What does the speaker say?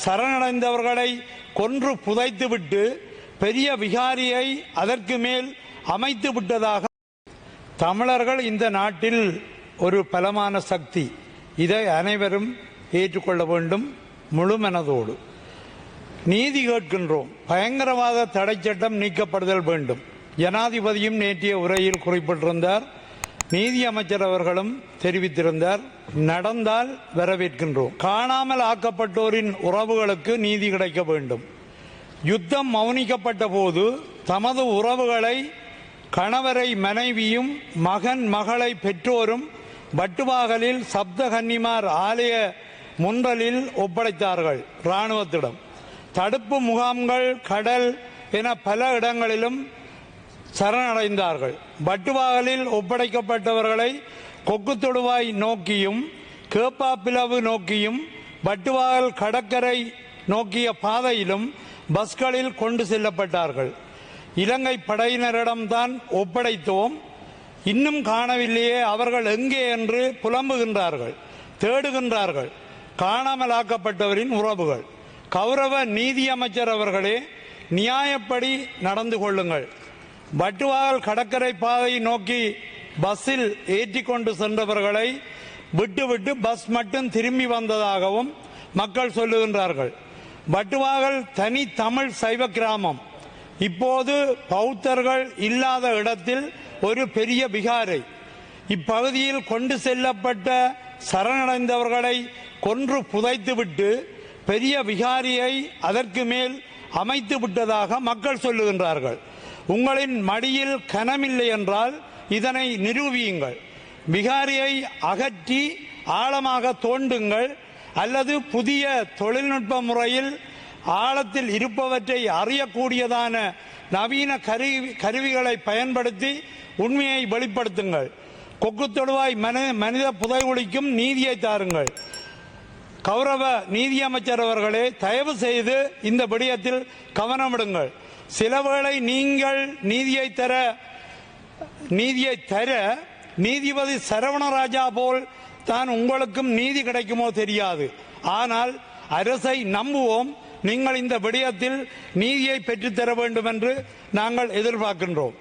சரணடைந்தவர்களை கொன்று புதைத்துவிட்டு பெரிய விகாரியை அதற்கு மேல் அமைத்து விட்டதாக. தமிழர்கள் இந்த நாட்டில் ஒரு பலமான சக்தி. இதை அனைவரும் ஏற்றுக்கொள்ள வேண்டும் முழுமனதோடு. நீதி கேட்கின்றோம். பயங்கரவாத தடை சட்டம் நீக்கப்படுதல் வேண்டும். ஜனாதிபதியும் நேற்றைய உரையில் குறிப்பிட்டிருந்தார். நீதி அமைச்சர் அவர்களும் தெரிவித்திருந்தார். நடந்தால் வரவேற்கின்றோம். காணாமல் ஆக்கப்பட்டோரின் உறவுகளுக்கு நீதி கிடைக்க வேண்டும். யுத்தம் மௌனிக்கப்பட்ட போது தமது உறவுகளை, கணவரை மனைவியும், மகன் மகளை பெற்றோரும் வட்டுவாகலில் சப்தகன்னிமார் ஆலய முன்றலில் ஒப்படைத்தார்கள் இராணுவத்திடம். தடுப்பு முகாம்கள், கடல் என பல இடங்களிலும் சரணடைந்தார்கள். வட்டுவாகலில் ஒப்படைக்கப்பட்டவர்களை கொக்குத்தொடுவாய் நோக்கியும், கேப்பாப்பிலவு நோக்கியும், வட்டுவாகல் கடற்கரை நோக்கிய பாதையிலும் பஸ்களில் கொண்டு செல்லப்பட்டார்கள். இலங்கை படையினரிடம்தான் ஒப்படைத்தோம், இன்னும் காணவில்லையே, அவர்கள் எங்கே என்று புலம்புகின்றார்கள், தேடுகின்றார்கள் காணாமலாக்கப்பட்டவரின் உறவுகள். கௌரவ நீதி அமைச்சர் அவர்களே, நியாயப்படி நடந்து கொள்ளுங்கள். வட்டுவாகல் கடற்கரை பாதையை நோக்கி பஸ்ஸில் ஏற்றிக்கொண்டு சென்றவர்களை விட்டுவிட்டு பஸ் மட்டும் திரும்பி வந்ததாகவும் மக்கள் சொல்லுகின்றார்கள். வட்டுவாகல் தனி தமிழ் சைவ கிராமம். இப்போது பௌத்தர்கள் இல்லாத இடத்தில் ஒரு பெரிய விகாரை. இப்பகுதியில் கொண்டு செல்லப்பட்ட சரணடைந்தவர்களை கொன்று புதைத்துவிட்டு பெரிய விகாரியை அதற்கு மேல் அமைத்து விட்டதாக மக்கள் சொல்லுகின்றார்கள். உங்களின் மடியில் கனமில்லை என்றால் இதனை நிரூபியுங்கள். விகாரியை அகற்றி ஆழமாக தோண்டுங்கள், அல்லது புதிய தொழில்நுட்ப முறையில் ஆழத்தில் இருப்பவற்றை அறியக்கூடியதான நவீன கருவிகளை பயன்படுத்தி உண்மையை வெளிப்படுத்துங்கள். கொக்குத்தொடுவாய் மனித புதைகுழிக்கும் நீதியை தாருங்கள். கௌரவ நீதி அமைச்சர் அவர்களே, தயவு செய்து இந்த விடயத்தில் கவனமிடுங்கள். சிலவேளை நீங்கள் நீதியை தர நீதிபதி சரவணராஜா போல் தான் உங்களுக்கும் நீதி கிடைக்குமோ தெரியாது. ஆனால் அரசை நம்புவோம். நீங்கள் இந்த விடயத்தில் நீதியை பெற்றுத்தர வேண்டும் என்று நாங்கள் எதிர்பார்க்கின்றோம்.